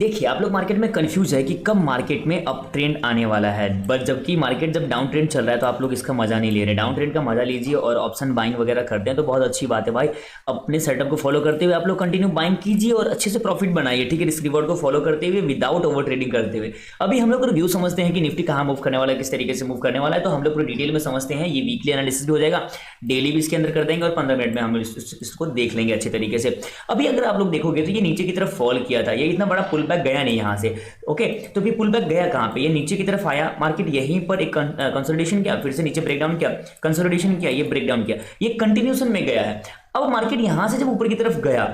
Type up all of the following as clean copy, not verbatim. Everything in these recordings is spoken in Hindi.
देखिए आप लोग मार्केट में कंफ्यूज है कि कब मार्केट में अप ट्रेंड आने वाला है, बट जबकि मार्केट जब डाउन ट्रेंड चल रहा है तो आप लोग इसका मजा नहीं ले रहे। डाउन ट्रेंड का मजा लीजिए और ऑप्शन बाइंग वगैरह करते हैं तो बहुत अच्छी बात है भाई। अपने सेटअप को फॉलो करते हुए आप लोग कंटिन्यू बाइंग कीजिए और अच्छे से प्रॉफिट बनाइए, ठीक है, रिस्क रिवॉर्ड को फॉलो करते हुए विदाउट ओवर ट्रेडिंग करते हुए। अभी हम लोग रिव्यू समझते हैं कि निफ्टी कहाँ मूव करने वाला है, किस तरीके से मूव करने वाला है, तो हम लोग पूरी डिटेल में समझते हैं। ये वीकली एनालिसिस भी हो जाएगा, डेली भी इसके अंदर कर देंगे और 15 मिनट में हम इसको देख लेंगे अच्छे तरीके से। अभी अगर आप लोग देखोगे तो ये नीचे की तरफ फॉल किया था, ये इतना बड़ा पुल बैक गया नहीं यहाँ से। ओके, तो फिर पुल बैक गया कहां पे, ये नीचे की तरफ आया, मार्केट यहीं पर एक कंसोलिडेशन किया, फिर से नीचे ब्रेकडाउन किया, कंसोलिडेशन किया, ये ब्रेकडाउन किया, ये कंटिन्यूएशन में गया है। अब मार्केट यहां से जब ऊपर की तरफ गया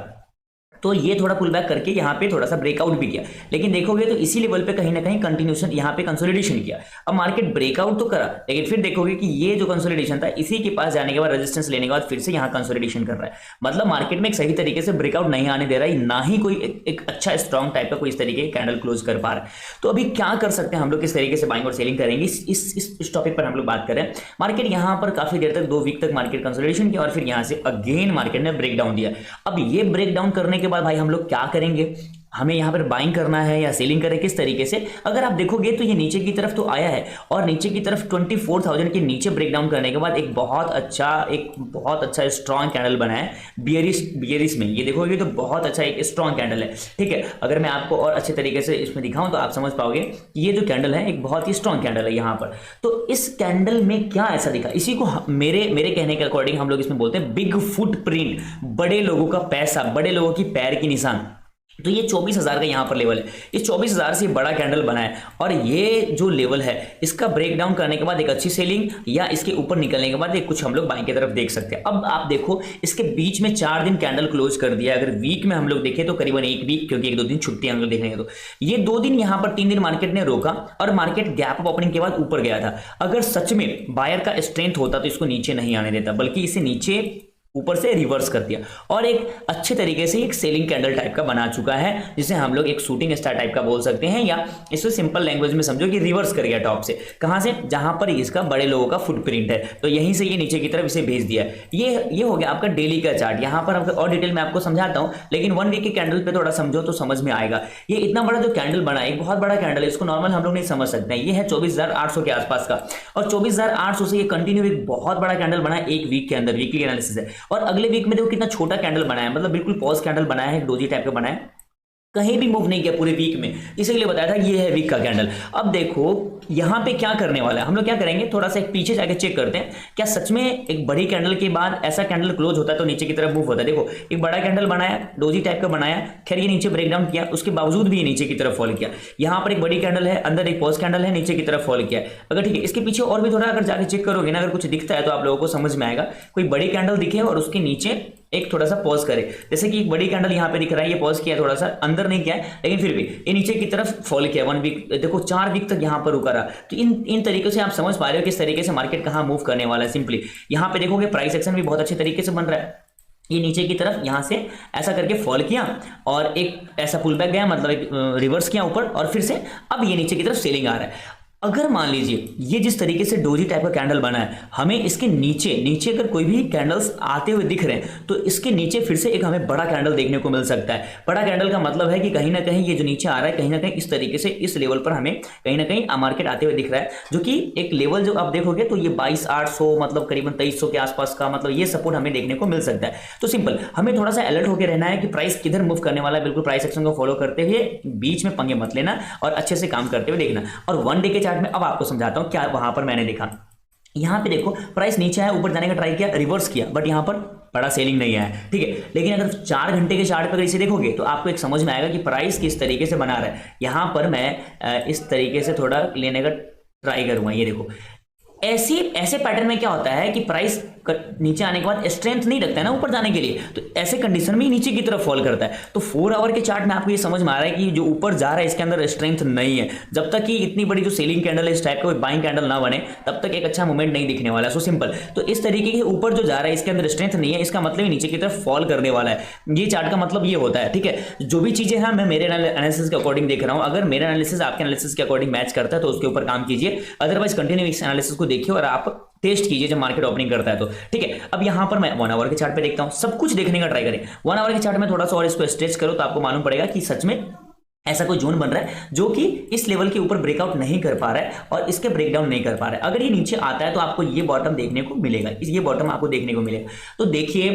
तो ये थोड़ा पुल बैक करके यहाँ पे थोड़ा सा ब्रेकआउट भी किया, लेकिन देखोगे तो इसी लेवल पे कहीं ना कहीं कंटिन्यूएशन यहाँ पे कंसोलिडेशन किया। अब मार्केट ब्रेकआउट तो करा, लेकिन फिर देखोगे कि ये जो कंसोलिडेशन था इसी के पास जाने के बाद रेजिस्टेंस लेने के बाद फिर से यहाँ कंसोलिडेशन कर रहा है। मतलब मार्केट में एक सही तरीके से ब्रेकआउट नहीं आने दे रहा है, ना ही कोई एक अच्छा स्ट्रॉन्ग टाइप का कोई इस तरीके कैंडल क्लोज कर पा रहा है। तो अभी क्या कर सकते हैं हम लोग, किस तरीके से बाइंग और सेलिंग करेंगे, इस टॉपिक पर हम लोग बात करें। मार्केट यहाँ पर काफी देर तक 2 वीक तक मार्केट कंसोलिडेशन किया और फिर यहाँ से अगेन मार्केट ने ब्रेकडाउन दिया। अब ये ब्रेकडाउन करने के बाद भाई हम लोग क्या करेंगे, हमें यहां पर बाइंग करना है या सेलिंग करें, किस तरीके से। अगर आप देखोगे तो ये नीचे की तरफ तो आया है और नीचे की तरफ 24,000 के नीचे ब्रेकडाउन करने के बाद एक बहुत अच्छा स्ट्रॉन्ग कैंडल बना है बियरिश में। ये देखोगे तो बहुत अच्छा एक स्ट्रॉन्ग कैंडल है, ठीक है। अगर मैं आपको और अच्छे तरीके से इसमें दिखाऊं तो आप समझ पाओगे कि ये जो कैंडल है एक बहुत ही स्ट्रॉन्ग कैंडल है यहां पर। तो इस कैंडल में क्या ऐसा दिखा, इसी को मेरे कहने के अकॉर्डिंग हम लोग इसमें बोलते हैं बिग फुट प्रिंट, बड़े लोगों का पैसा, बड़े लोगों की पैर की निशान। तो ये 24,000 का यहाँ पर लेवल है, ये 24,000 से बड़ा कैंडल बना है और ये जो लेवल है इसका ब्रेकडाउन करने के बाद एक अच्छी सेलिंग या इसके ऊपर निकलने के बाद एक कुछ हम लोग बाइंग की तरफ देख सकते हैं। अब आप देखो इसके बीच में 4 दिन कैंडल क्लोज कर दिया। अगर वीक में हम लोग देखें तो करीबन 1 वीक, क्योंकि 1-2 दिन छुट्टी हम लोग देखेंगे तो ये 2 दिन यहाँ पर 3 दिन मार्केट ने रोका और मार्केट गैप अप ओपनिंग के बाद ऊपर गया था। अगर सच में बायर का स्ट्रेंथ होता तो इसको नीचे नहीं आने देता, बल्कि इसे नीचे ऊपर से रिवर्स कर दिया और एक अच्छे तरीके से एक सेलिंग कैंडल टाइप का बना चुका है, जिसे हम लोग एक शूटिंग स्टार टाइप का बोल सकते हैं, या इसको सिंपल लैंग्वेज में समझो कि रिवर्स कर गया टॉप से। कहां से, जहां पर इसका बड़े लोगों का फुटप्रिंट है, तो यहीं से ये नीचे की तरफ इसे भेज दिया। ये हो गया आपका डेली का चार्ट। यहां पर और डिटेल में आपको समझाता हूं, लेकिन 1 वीक के कैंडल पे थोड़ा समझो तो समझ में आएगा। ये इतना बड़ा जो कैंडल बना है, एक बहुत बड़ा कैंडल है, इसको नॉर्मल हम लोग नहीं समझ सकते हैं। ये है 24,800 के आसपास का और 24,800 से ये कंटिन्यू एक बहुत बड़ा कैंडल बना है 1 वीक के अंदर, वीकली एनालिसिस है। और अगले वीक में कितना छोटा कैंडल बनाया, मतलब बिल्कुल पॉज कैंडल बनाया है, डोजी टाइप का बनाया है, कहीं भी मूव नहीं किया पूरे वीक में, इसीलिए बताया था ये है वीक का कैंडल। अब देखो यहां पे क्या करने वाला है, हम लोग क्या करेंगे, थोड़ा सा एक पीछे जाके चेक करते हैं क्या सच में एक बड़ी कैंडल के बाद ऐसा कैंडल क्लोज होता है तो नीचे की तरफ मूव होता है। देखो एक बड़ा कैंडल बनाया, डोजी टाइप का बनाया, खैर ये नीचे ब्रेकडाउन किया, उसके बावजूद भी ये नीचे की तरफ फॉल किया। यहां पर एक बड़ी कैंडल है, अंदर एक पॉज कैंडल है, नीचे की तरफ फॉल किया। अगर ठीक है, इसके पीछे और भी थोड़ा अगर जाके चेक करोगे ना, अगर कुछ दिखता है तो आप लोगों को समझ में आएगा। कोई बड़ी कैंडल दिखे और उसके नीचे एक थोड़ा सा पॉज करे, जैसे कि एक बड़ी कैंडल यहां पे दिख रहा है, ये पॉज किया, थोड़ा सा अंदर नहीं किया है, लेकिन फिर भी ये नीचे की तरफ फॉल किया 1 वीक, देखो 4 वीक तक यहां पर रुका रहा। तो इन तरीकों से आप समझ पा रहे हो किस तरीके से मार्केट कहां मूव करने वाला है। सिंपली यहां पे देखोगे प्राइस एक्शन भी बहुत अच्छे तरीके से बन रहा है। ये नीचे की तरफ यहां से ऐसा करके फॉल किया और एक ऐसा पुल बैक गया, मतलब एक रिवर्स किया ऊपर और फिर से अब ये नीचे की तरफ सेलिंग आ रहा है। अगर मान लीजिए ये जिस तरीके से डोजी टाइप का कैंडल बना है, हमें इसके नीचे अगर कोई भी कैंडल्स आते हुए दिख रहे हैं तो इसके नीचे फिर से एक हमें बड़ा कैंडल देखने को मिल सकता है। बड़ा कैंडल का मतलब है कि कहीं ना कहीं ये जो नीचे आ रहा है, कहीं ना कहीं इस तरीके से इस लेवल पर हमें कहीं ना कहीं मार्केट आते हुए दिख रहा है, जो कि एक लेवल जो आप देखोगे तो ये 22,800 मतलब करीबन 2300 के आसपास का, मतलब ये सपोर्ट हमें देखने को मिल सकता है। तो सिंपल हमें थोड़ा सा अलर्ट होकर रहना है कि प्राइस किधर मूव करने वाला है। बिल्कुल प्राइस एक्शन को फॉलो करते हुए बीच में पंगे मत लेना और अच्छे से काम करते हुए देखना। और 1 डे के चार्ट में अब आपको समझाता हूं क्या वहां पर मैंने देखा। यहां पे देखो प्राइस नीचे आया, ऊपर जाने का ट्राई किया, रिवर्स किया, बट यहां पर बड़ा सेलिंग नहीं आया, ठीक है। लेकिन अगर 4 घंटे के चार्ट पर इसे देखोगे तो आपको एक समझ में आएगा कि प्राइस किस तरीके से बना रहा है। यहां पर मैं इस तरीके से थोड़ा लेने का ट्राई करूंगा। ये देखो ऐसे पैटर्न में क्या होता है कि प्राइस नीचे आने के बाद स्ट्रेंथ नहीं रखता है ना ऊपर जाने के लिए, तो ऐसे कंडीशन में नीचे की तरफ फॉल करता है। तो 4 आवर के चार्ट में आपको ये समझ में आ रहा है कि जो ऊपर जा रहा है इसके अंदर स्ट्रेंथ नहीं है। जब तक कि इतनी बड़ी जो सेलिंग कैंडल है इस टाइप का कोई बाइंग कैंडल ना बने तब तक एक अच्छा मूवमेंट नहीं दिखने वाला है। सो सिंपल, तो इस तरीके के ऊपर जो जा रहा है इसके अंदर स्ट्रेंथ नहीं है, इसका मतलब नीचे की तरफ फॉल करने वाला है। ये चार्ट का मतलब ये होता है, ठीक है। जो भी चीजें हैं मैं मेरे एनालिसिस के अकॉर्डिंग देख रहा हूं, अगर मेरा एनालिसिस आपके एनालिसिस के अकॉर्डिंग मैच करता है तो उसके ऊपर काम कीजिए, अदरवाइज कंटिन्यू इस एनालिसिस को देखिए और आप टेस्ट कीजिए जब मार्केट ओपनिंग करता है तो, ठीक है। अब यहां पर मैं 1 आवर के चार्ट पे देखता हूं, सब कुछ देखने का ट्राई करें। 1 आवर के चार्ट में थोड़ा सा और इसको स्ट्रेच करो तो आपको मालूम पड़ेगा कि सच में ऐसा कोई जोन बन रहा है जो कि इस लेवल के ऊपर ब्रेकआउट नहीं कर पा रहा है और इसके ब्रेकडाउन नहीं कर पा रहा है। अगर ये नीचे आता है तो आपको ये बॉटम देखने को मिलेगा, ये बॉटम आपको देखने को मिलेगा। तो देखिए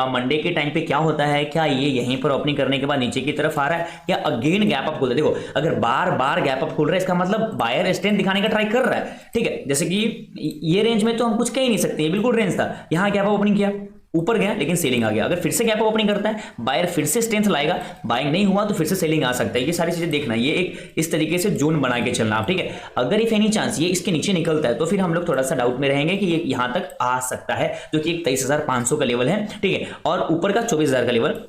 मंडे के टाइम पे क्या होता है, क्या ये यहीं पर ओपनिंग करने के बाद नीचे की तरफ आ रहा है या अगेन गैप अप खोल रहा है। देखो अगर बार बार गैप अप खोल रहा है इसका मतलब बायर स्ट्रेंथ दिखाने का ट्राई कर रहा है, ठीक है। जैसे कि ये रेंज में तो हम कुछ कह ही नहीं सकते, ये बिल्कुल रेंज था, यहाँ गैप अप ओपनिंग किया, ऊपर गया लेकिन सेलिंग आ गया। अगर फिर से गैप ओपनिंग करता है बायर फिर से स्ट्रेंथ लाएगा, बाइंग नहीं हुआ तो फिर से सेलिंग आ सकता है। ये सारी चीजें देखना, ये एक इस तरीके से जोन बना के चलना, ठीक है। अगर इफ एनी चांस ये इसके नीचे निकलता है तो फिर हम लोग थोड़ा सा डाउट में रहेंगे कि ये यहां तक आ सकता है, जो कि एक 23,500 का लेवल है, ठीक है। और ऊपर का 24,000 का लेवल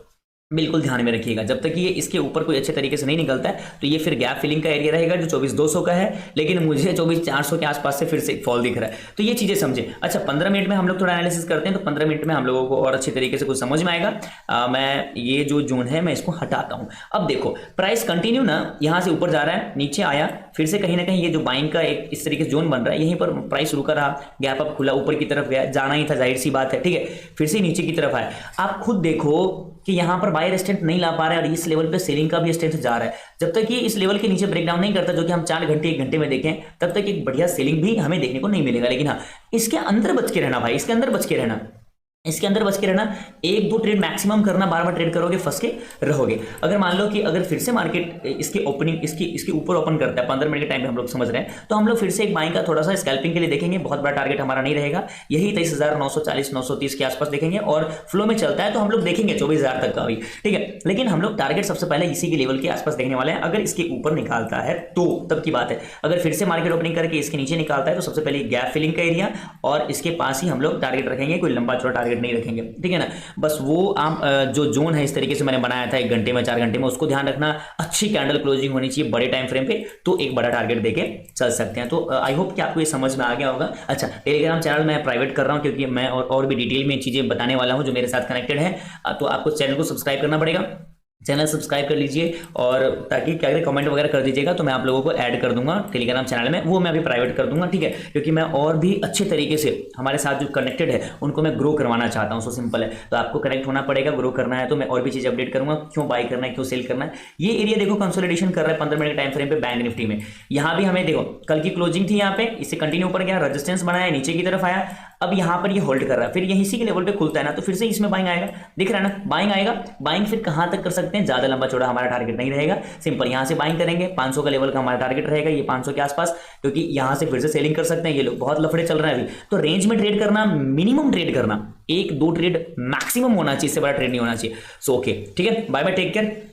बिल्कुल ध्यान में रखिएगा। जब तक ये इसके ऊपर कोई अच्छे तरीके से नहीं निकलता है तो ये फिर गैप फिलिंग का एरिया रहेगा जो 24,200 का है, लेकिन मुझे 24,400 के आसपास से फिर से फॉल दिख रहा है। तो ये चीजें समझे। अच्छा 15 मिनट में हम लोग थोड़ा एनालिसिस करते हैं, तो 15 मिनट में हम लोगों को और अच्छे तरीके से कुछ समझ में आएगा। मैं ये जो जोन है मैं इसको हटाता हूं। अब देखो प्राइस कंटिन्यू ना यहां से ऊपर जा रहा है, नीचे आया, फिर से कहीं ना कहीं ये जो बाइंग का एक इस तरीके से जोन बन रहा है, यहीं पर प्राइस रुका रहा, गैप अप खुला, ऊपर की तरफ गया, जाना ही था, जाहिर सी बात है, ठीक है। फिर से नीचे की तरफ आया। आप खुद देखो कि यहां पर बायर स्ट्रेंथ नहीं ला पा रहा है और इस लेवल पे सेलिंग का भी स्ट्रेंथ जा रहा है। जब तक ये इस लेवल के नीचे ब्रेकडाउन नहीं करता, जो कि हम 4 घंटे 1 घंटे में देखें, तब तक एक बढ़िया सेलिंग भी हमें देखने को नहीं मिलेगा। लेकिन हाँ इसके अंदर बच के रहना भाई, इसके अंदर बच के रहना, इसके अंदर बच के रहना। 1-2 ट्रेड मैक्सिमम करना, बार बार ट्रेड करोगे फंस के रहोगे। अगर मान लो कि अगर फिर से मार्केट इसकी ओपनिंग इसके ऊपर ओपन करता है 15 मिनट के टाइम पे, हम लोग समझ रहे हैं, तो हम लोग फिर से एक बाइंग का थोड़ा सा स्कैल्पिंग के लिए देखेंगे। बहुत बड़ा टारगेट हमारा नहीं रहेगा, यही 23,940 930 के आसपास देखेंगे, और फ्लो में चलता है तो हम लोग देखेंगे 24,000 तक का भी, ठीक है। लेकिन हम लोग टारगेट सबसे पहले इसी के लेवल के आसपास देखने वाले हैं। अगर इसके ऊपर निकालता है तो तब की बात है। अगर फिर से मार्केट ओपनिंग करके इसके नीचे निकालता है तो सबसे पहले गैप फिलिंग का एरिया और इसके पास ही हम लोग टारगेट रखेंगे, कोई लंबा चौड़ा टारगेट नहीं रखेंगे, ठीक है ना। बस वो आप जो जोन है इस तरीके से मैंने बनाया था 1 घंटे में 4 घंटे में, उसको ध्यान रखना। अच्छी कैंडल क्लोजिंग होनी चाहिए बड़े टाइम फ्रेम पे, तो एक बड़ा टारगेट देके चल सकते हैं। तो आई होप कि आपको ये समझ में आ गया होगा। अच्छा टेलीग्राम चैनल मैं प्राइवेट कर रहा हूं क्योंकि मैं और भी डिटेल में चीजें बताने वाला हूं जो मेरे साथ कनेक्टेड है। तो आपको चैनल को सब्सक्राइब करना पड़ेगा, चैनल सब्सक्राइब कर लीजिए, और ताकि क्या करें कमेंट वगैरह कर दीजिएगा, तो मैं आप लोगों को ऐड कर दूंगा टेलीग्राम चैनल में। वो मैं अभी प्राइवेट कर दूंगा, ठीक है, क्योंकि मैं और भी अच्छे तरीके से हमारे साथ जो कनेक्टेड है उनको मैं ग्रो करवाना चाहता हूं। सो सिंपल है, तो आपको कनेक्ट होना पड़ेगा, ग्रो करना है तो मैं और भी चीज़ अपडेट करूंगा, क्यों बाई करना है, क्यों सेल करना है। ये एरिया देखो कंसोलिडेशन कर रहा है 15 मिनट टाइम फ्रेम पे बैंक निफ्टी में। यहाँ भी हमें देखो कल की क्लोजिंग थी, यहाँ पे इससे कंटिन्यू ऊपर गया, रेजिस्टेंस बनाया, नीचे की तरफ आया, अब यहाँ पर ये होल्ड कर रहा है, फिर यहीं इसी के लेवल पे खुलता है ना, तो फिर से इसमें बाइंग आएगा, दिख रहा है ना, बाइंग आएगा। बाइंग फिर कहां तक कर सकते हैं, ज्यादा लंबा चौड़ा हमारा टारगेट नहीं रहेगा, सिंपल यहां से बाइंग करेंगे, 500 का लेवल का हमारा टारगेट रहेगा, ये 500 के आसपास, क्योंकि यहां से फिर से सेलिंग कर सकते हैं। ये लोग बहुत लफड़े चल रहे हैं अभी, तो रेंज में ट्रेड करना, मिनिमम ट्रेड करना, 1-2 ट्रेड मैक्सिमम होना चाहिए, इससे बड़ा ट्रेड नहीं होना चाहिए। सो ओके, ठीक है, बाय बाय, टेक केयर।